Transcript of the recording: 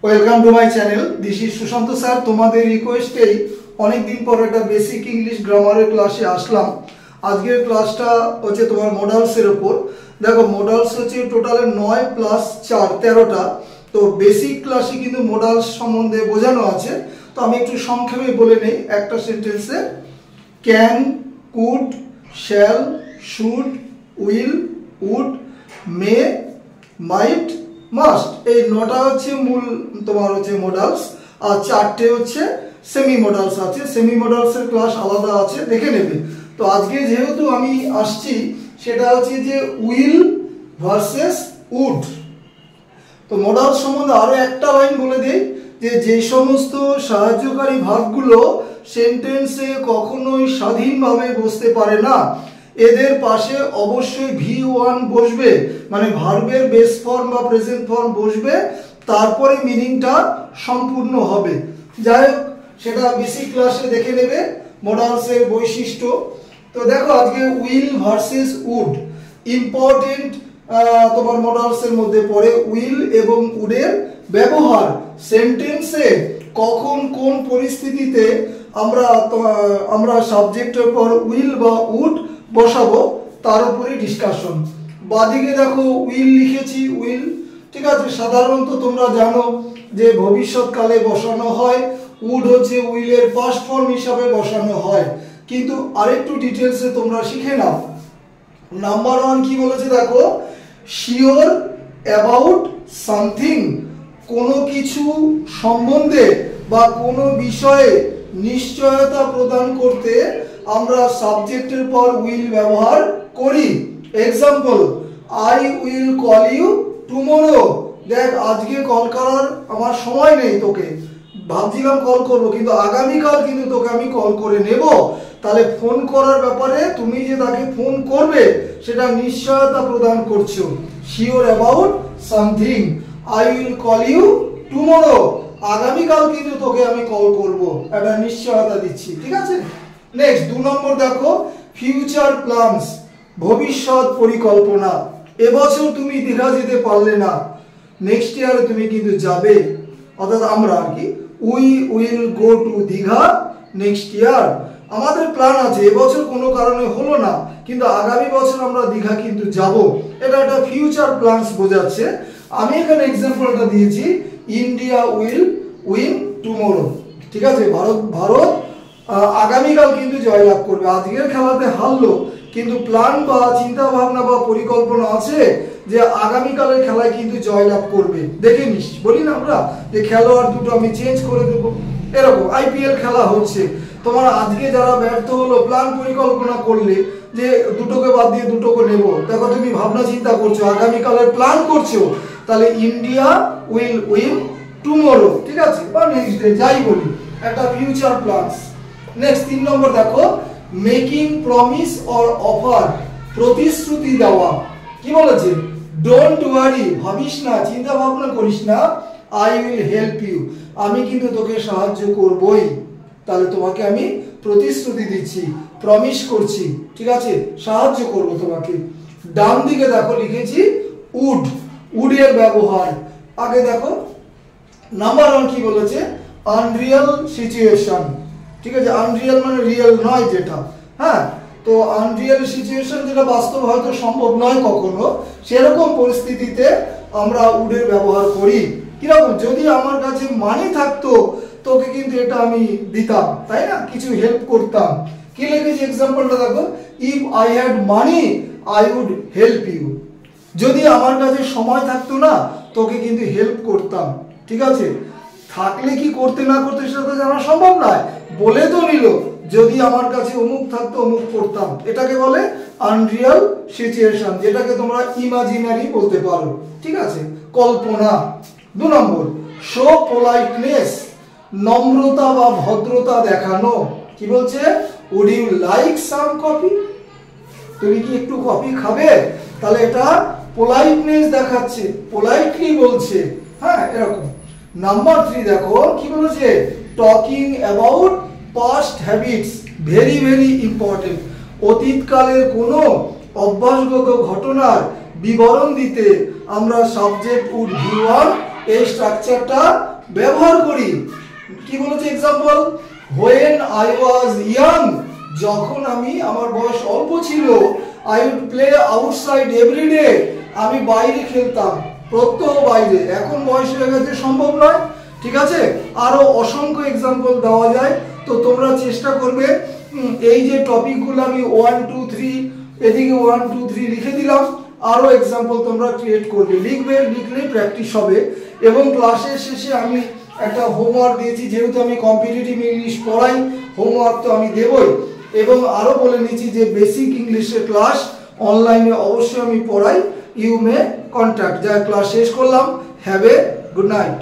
Welcome to my channel. This is Sushant sir. তোমাদের রিকোয়েস্টেই অনেকদিন পর একটা বেসিক ইংলিশ গ্রামারের ক্লাসে আসলাম। আজকের ক্লাসটা হচ্ছে তোমার মডালসের ওপর। দেখো, মডালস হচ্ছে টোটালে 9 + 4 13টা। তো বেসিক ক্লাসে কিন্তু মডালস সম্বন্ধে বোঝানো আছে। তো আমি একটু সংক্ষেপে বলে নেই একটা সেন্টেন্সে। Can, could, shall, should, will, would, may, might, must, এই 9টা হচ্ছে মূল তোমার হচ্ছে মডালস, আর 4টে হচ্ছে সেমি মডালস আছে। সেমি মডালসের ক্লাস আলাদা আছে, দেখে নেবে। তো আজকে যেহেতু আমি আসছি, সেটা হচ্ছে যে উইল ভার্সেস উড। তো মডালস সম্বন্ধে আরো একটা লাইন বলে দিই, যে সমস্ত সাহায্যকারী ভার্বগুলো সেন্টেন্সে কখনোই স্বাধীনভাবে বসতে পারে না, এদের পাশে অবশ্যই V1 বসবে, মানে ভার্বের বেস ফর্ম বা প্রেজেন্ট ফর্ম বসবে, তারপরে মিনিংটা সম্পূর্ণ হবে। যাই হোক, সেটা বেসিক ক্লাসে দেখে নেবে মডালসের বৈশিষ্ট্য। তো দেখো, আজকে উইল ভার্সেস উড ইম্পর্টেন্ট তোমার মডালসের মধ্যে পড়ে। উইল এবং উডের ব্যবহার সেন্টেন্সে কখন কোন পরিস্থিতিতে আমরা সাবজেক্টের পর উইল বা উড বসাবো তার উপরে ডিসকাশন। বাদিকে দেখো উইল লিখেছি, উইল, ঠিক আছে। সাধারণত তোমরা জানো যে ভবিষ্যৎকালে বসানো হয়, উড হচ্ছে উইলের পাস্ট ফর্ম হিসাবে বসানো হয়। কিন্তু আরেকটু ডিটেলসে তোমরা শিখে নাও। নাম্বার 1 কি বলেছে দেখো, শিওর অ্যাবাউট সামথিং, কোনো কিছু সম্বন্ধে বা কোনো বিষয়ে নিশ্চয়তা প্রদান করতে আমরা সাবজেক্টের পর উইল ব্যবহার করি। Example, I will call you tomorrow. দেখ, আজকে কল করার আমার সময় নেই, তোকে ভাবছিলাম কল করব, কিন্তু আগামীকাল কিন্তু তোকে আমি কল করে নেব। তাহলে ফোন করার ব্যাপারে তুমি যে তাকে ফোন করবে সেটা নিশ্চয়তা প্রদান করছো। Sure about something, I will call you tomorrow, আগামীকাল কিন্তু তোকে আমি কল করব, একটা নিশ্চয়তা দিচ্ছি, ঠিক আছে। নেক্সট 2 নম্বর দেখো, ফিউচার প্ল্যানস, ভবিষ্যৎ পরিকল্পনা। এবছর তুমি দীঘা যেতে পারলে না, নেক্সট ইয়ারে তুমি কিন্তু যাবে, অর্থাৎ আমরা আর কি, we will go to Digha next year. আমাদের প্ল্যান আছে, এবছর কোনো কারণে হলো না, কিন্তু আগামী বছর আমরা দীঘা কিন্তু যাব। এটা একটা ফিউচার প্ল্যানস বোঝাচ্ছে। আমি এখানে এক্সাম্পলটা দিয়েছি, ইন্ডিয়া উইল উইন টুমরো, ঠিক আছে। ভারত আগামীকাল কিন্তু জয়লাভ করবে। আজকের খেলাতে হারলো, কিন্তু প্ল্যান বা চিন্তা ভাবনা বা পরিকল্পনা আছে যে আগামীকালের খেলায় কিন্তু জয়লাভ করবে। দেখে নিস, বলি না আমরা যে খেলোয়াড় দুটো আমি চেঞ্জ করে দেবো, এরকম IPL খেলা হচ্ছে। তোমার আজকে যারা ব্যর্থ হলো, প্ল্যান পরিকল্পনা করলে যে দুটোকে বাদ দিয়ে দুটোকে নেব, দেখো তুমি ভাবনা চিন্তা করছো, আগামীকালের প্ল্যান করছো, তাহলে ইন্ডিয়া উইল উইন টুমরো, ঠিক আছে, বা নেক্সট ডে, যাই বলি, একটা ফিউচার প্ল্যানস। নেক্সট 3 নম্বর দেখো, মেকিং প্রমিস অর অফার, প্রতিশ্রুতি দেওয়া। কি বলেছে, ডোন্ট ওয়ারি, ভাবিস না, চিন্তা ভাবনা করিস না, আই উইল হেল্প ইউ, আমি কিন্তু তোকে সাহায্য করবই। তাহলে তোমাকে আমি প্রতিশ্রুতি দিচ্ছি, প্রমিস করছি, ঠিক আছে, সাহায্য করব তোমাকে। ডান দিকে দেখো লিখেছি উড, উডের ব্যবহার। আগে দেখো নাম্বার 1 কি বলেছে, আনরিয়াল সিচুয়েশন, ঠিক আছে। আনরিয়াল মানে রিয়েল নয় যেটা, হ্যাঁ। তো আনরিয়াল সিচুয়েশন যেটা বাস্তব হয়তো সম্ভব নয় কখনো, সেরকম পরিস্থিতিতে আমরা উডের ব্যবহার করি। কিরকম, যদি আমার কাছে মানি থাকতো তোকে কিন্তু এটা আমি দিতাম, তাই না, কিছু হেল্প করতাম। কি লিখেছি এক্সাম্পলটা দেখো, if I had money I would help you, যদি আমার কাছে সময় থাকতো না তোকে কিন্তু হেল্প করতাম, ঠিক আছে। থাকলে কি করতে না করতে সেটা তো জানা সম্ভব নয়, বলে তো নিল যদি আমার কাছে অমুক থাকতো অমুক করতাম। এটাকে বলে আনরিয়াল সিচুয়েশন, যেটাকে তোমরা ইমাজিনারি বলতে পারো, ঠিক আছে, কল্পনা। 2 নম্বর, শো পোলাইটনেস, নম্রতা বা ভদ্রতা দেখানো। কি বলছে, would you like some coffee, তুমি কি একটু কফি খাবে, তাহলে এটা পোলাইটনেস দেখাচ্ছে, পোলাইটলি বলছে, হ্যাঁ, এরকম। নাম্বার 3 দেখো কি বলেছে, talking about past habits, very very important. অতীতকালের কোনো অভ্যাসগত ঘটনার বিবরণ দিতে আমরা সাবজেক্ট উড V1 এই স্ট্রাকচারটা ব্যবহার করি। কি বলেছে example, when I was young, যখন আমার বয়স অল্প ছিল, I would play outside every day, আমি বাইরে খেলতাম, প্রত্যহ বাইরে। এখন বয়স হয়ে গেছে, সম্ভব নয়। ঠিক আছে, আরো অসংখ্য এক্সাম্পল দেওয়া যায়। তো তোমরা চেষ্টা করবে এই যে টপিকগুলো আমি 1 2 3 এদিকে 1 2 3 লিখে দিলাম, আরো এক্সাম্পল তোমরা ক্রিয়েট করবে, লিখবে, লিখলে প্র্যাকটিস হবে। এবং ক্লাসের শেষে আমি একটা হোমওয়ার্ক দিয়েছি, যেহেতু আমি কম্পিটিটিভ ইংলিশ পড়াই, হোমওয়ার্ক তো আমি দেবই। এবং আরো বলে নিচ্ছি যে বেসিক ইংলিশের ক্লাস অনলাইনে অবশ্যই আমি পড়াই। You may contact. যা ক্লাস শেষ করলাম। Have a good night.